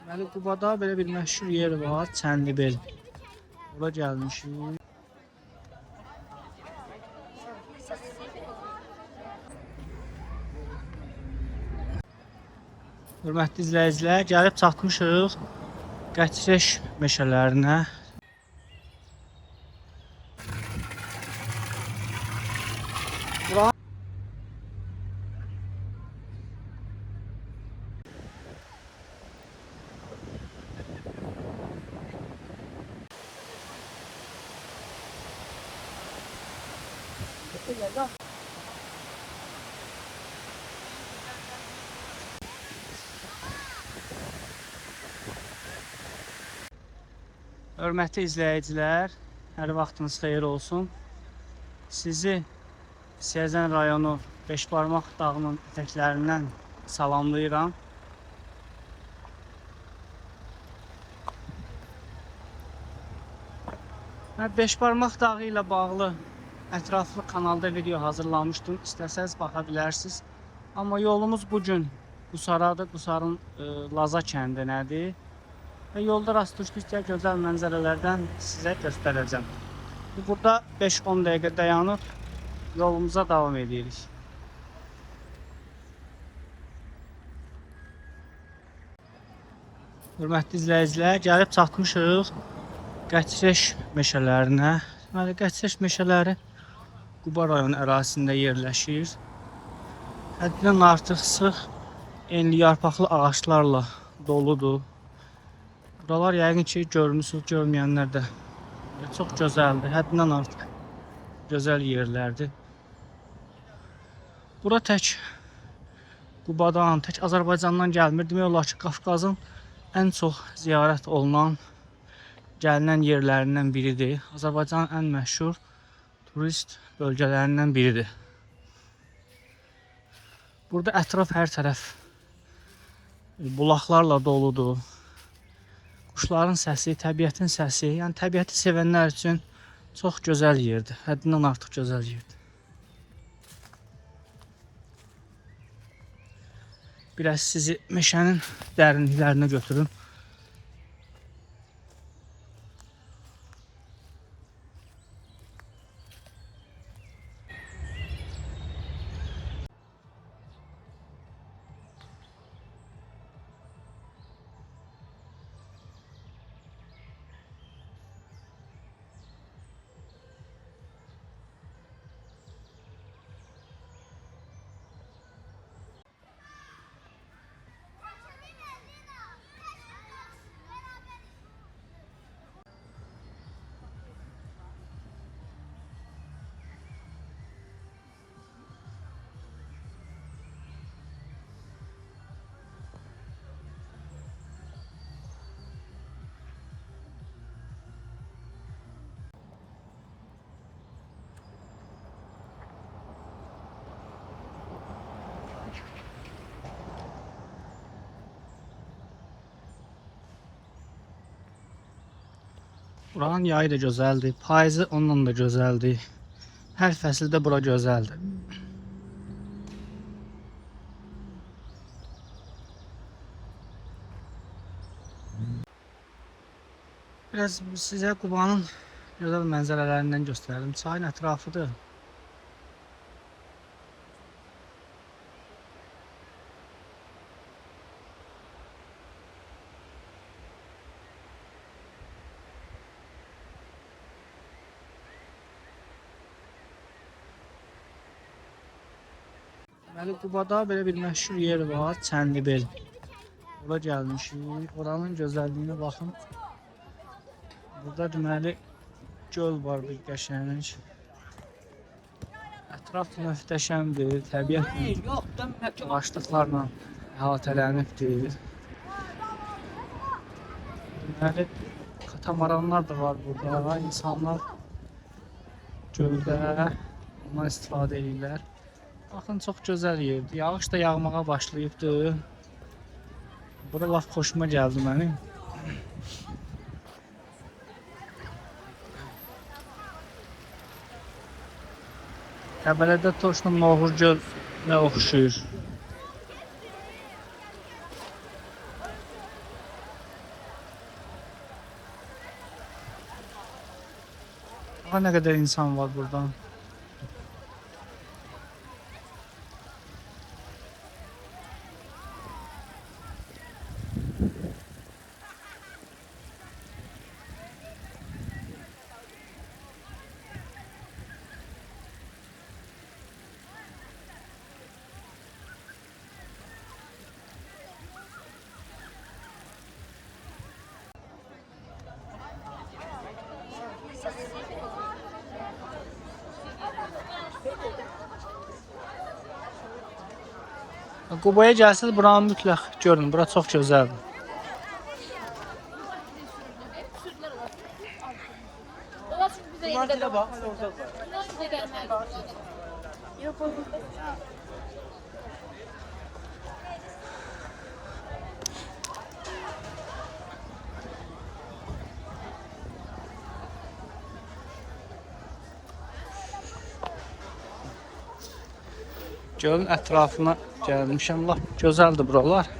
Deməli, Qubada belə bir məşhur yer var, Çənlibel. Bura gəlmişik. Hörmətli izləyicilər, gəlib çatmışıq Qəçreş meşələrinə. Hörmətli izləyicilər, hər vaxtınız xeyir olsun. Sizi Siyəzən rayonu Beşbarmaq dağının ətəklərindən salamlayıram. Mən Beşbarmaq dağı ilə bağlı ətraflı kanalda video hazırlamışdım. İstəsəniz baxa bilərsiniz. Amma yolumuz bugün Qusaradır, Qusarın Laza kəndinədir. Və yolda rast düşdükcə gözəl mənzərələrdən sizə göstərəcəm. Burada 5-10 dəqiqə dayanıb yolumuza davam edirik. Hörmətli izləyicilər, gəlib çatmışıq Qəçreş meşələrinə. Deməli, Qəçreş meşələri Quba rayonu ərazisində yerləşir. Həddindən artıq sıx enli yarpaqlı ağaçlarla doludur. Buralar yəqin ki görmüsünüz, görməyənlər də çox gözəldir. Həddindən artıq gözəl yerlərdir. Bura tək Qubadan, tək Azərbaycandan gəlmir. Demək olar ki, Qafqazın ən çox ziyarət olunan, gəlinən yerlərindən biridir. Azərbaycanın ən məşhur turist bölgələrindən biridir. Burada ətraf hər tərəf bulaqlarla doludur. Quşların səsi, təbiətin səsi, yəni təbiəti sevənlər üçün çox gözəl yerdir. Həddindən artıq gözəl yerdir. Biraz sizi meşənin dərinliklərinə götürüm. Buranın yayı da gözəldir, payızı onunla da gözəldir. Hər fəsildə bura gözəldir. Biraz sizə Qubanın gözəl mənzərələrindən göstərelim. Çayın ətrafıdır. Deməli, Qubada belə bir məşhur yer var, Çənlibel. Bura gəlmişik. Oranın gözəlliyinə baxın. Burada deməli göl var, bir qəşəng. Ətraf möhtəşəmdir, təbiət ağaclıqlarla əhatələnibdir. Deməli, katamaranlar da var burada. İnsanlar göldə ondan istifadə edirlər. Baxın, çox gözəl yerdir. Yağış da yağmağa başlayıbdır. Bura laf xoşuma gəldi mənim. Qəbələdə Toşla Noğur gölünə oxşuyur. Bax nə qədər insan var buradan. Qubaya gəlsəniz buranı mütləq görün. Bura çox gözəldir. Gölün ətrafına gəlmişəm. Lap gözəldir buralar.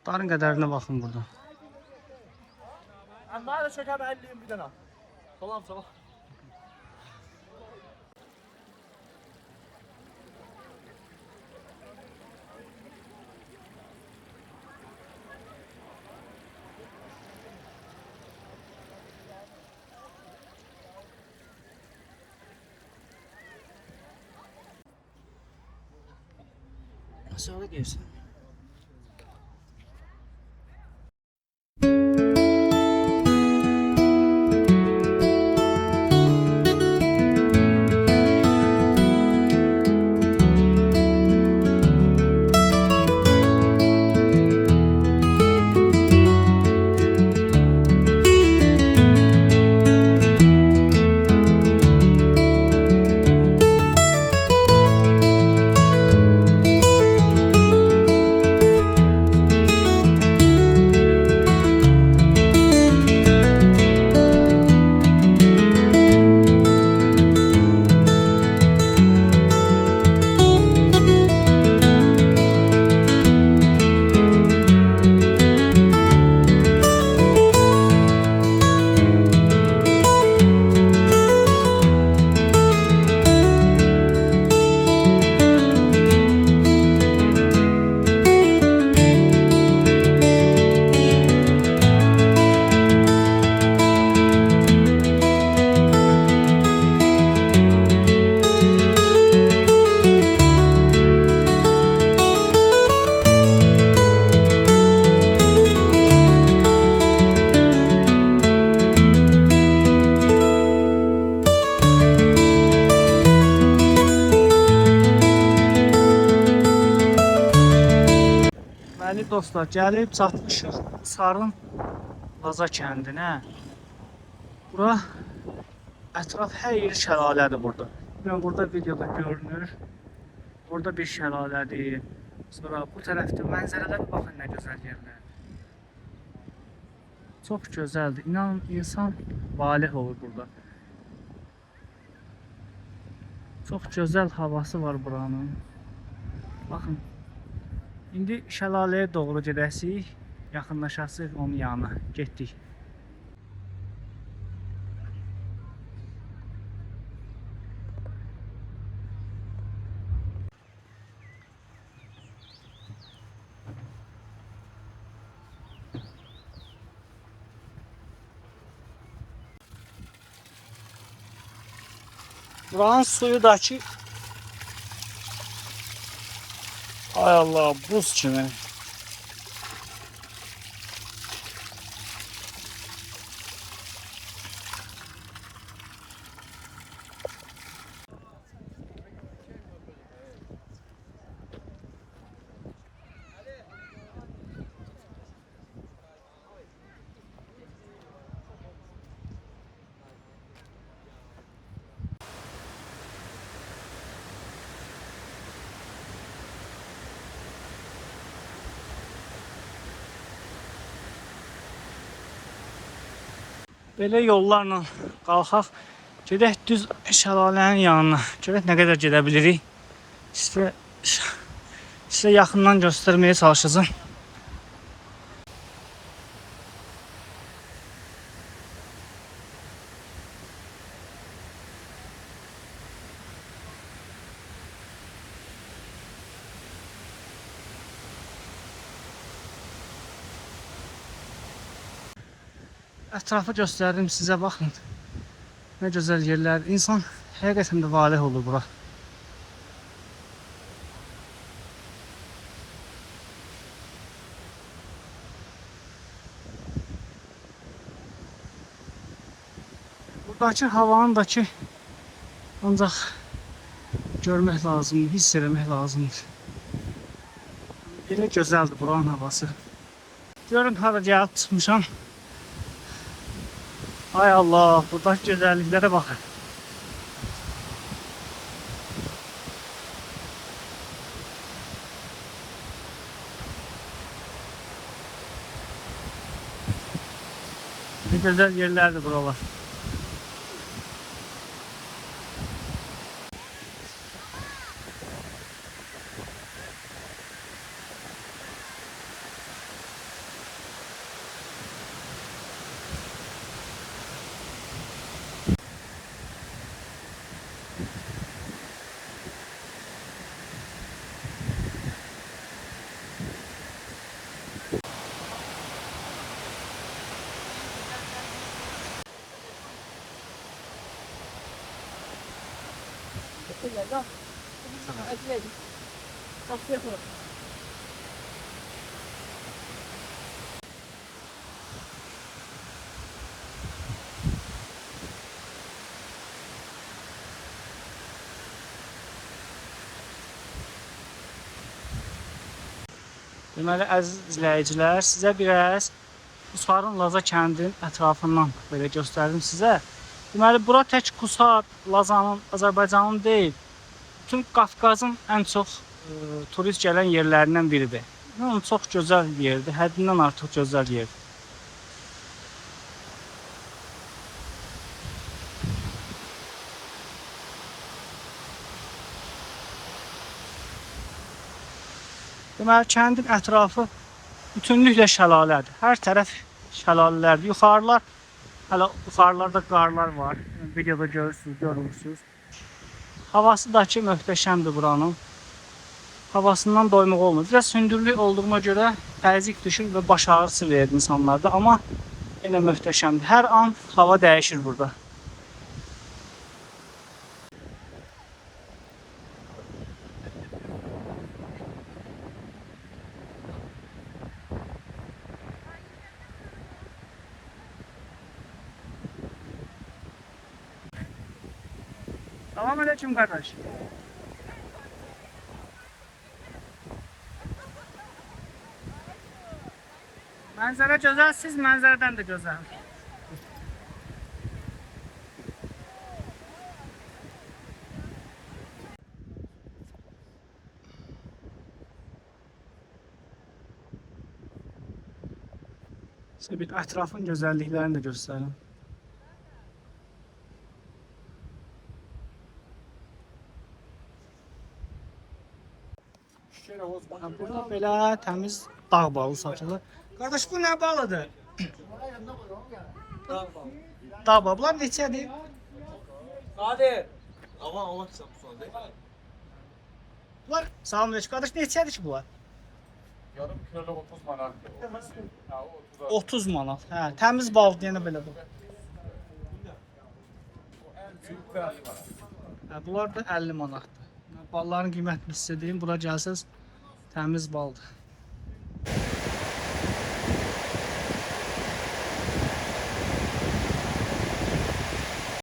Atların qədərinə baxın burada. Bana da şeker 50'yim bir tane. Salam salam. Aşağı gelsin. Deməli dostlar, gəlib çatmışıq Sarın Laza kəndinə. Bura ətraf hər yeri şəlalədir burada. Yəni burada videoda görünür. Burada bir şəlalədir. Sonra bu tərəfdə mənzərələrə baxın nə gözəl yerlər. Çox gözəldir. İnanın insan valeh olur burada. Çox gözəl havası var buranın. Baxın. İndi şəlaləyə doğru gedəsik, yaxınlaşasıq onun yanına. Getdik. Buranın suyu da ki ay Allah buz kimi. Belə yollarla qalxaq, gedək düz şəlalənin yanına. Görək nə qədər gedə bilirik. Sizə yaxından göstərməyə çalışacağım. Ətrafı göstərdim sizə, baxın. Nə gözəl yerlər. İnsan həqiqətən də valeh olur bura. Buradakı havanı da ki ancaq görmək lazımdır, hiss etmək lazımdır. Elə gözəldir buranın havası. Görün hara gəlib çıxmışam. Ay Allah, buradaki güzelliklere bakın. Ne güzel yerlerdi buralar. Deməli, əziz izləyicilər, sizə biraz Qusarın Laza kəndinin ətrafından belə göstərdim sizə. Deməli, bura tək Qusar, Lazanın, Azərbaycanın deyil, bütün Qafqazın ən çox turist gələn yerlərindən biridir. Çox gözəl yerdir, həddindən artıq gözəl yerdir. Deməli, kəndin ətrafı bütünlüklə şəlalədir. Hər tərəf şəlalələrdir. Hələ yuxarılarda qarlar var. Videoda görürsünüz. Havası da ki möhtəşəmdir buranın. Havasından doymaq olmur. Biraz sündürlük olduğuna görə təzyiq düşür və baş ağrısı verir insanlarda. Amma yenə möhtəşəmdir. Hər an hava dəyişir burada. Selamünaleyküm kardeş. Manzara güzel, siz manzaradan da güzel. Size bir etrafın güzelliklerini de göstereyim. Burada belə təmiz dağ balı satılır. Qardaş, bu nə balıdır? Dağ balı. Bunlar neçədir? Hadi. Allah sen bu sonra değil. Bunlar, salamünaleyküm. Qardaş, neçədir ki bunlar? Yarım kilo 30 manat. 30 manat. Hə, təmiz balıq deyənə belə bu. En büyük 40 manat. Bunlar da 50 manatdır. Balların qiymətini sizə deyim, bura gəlsəz təmiz baldır.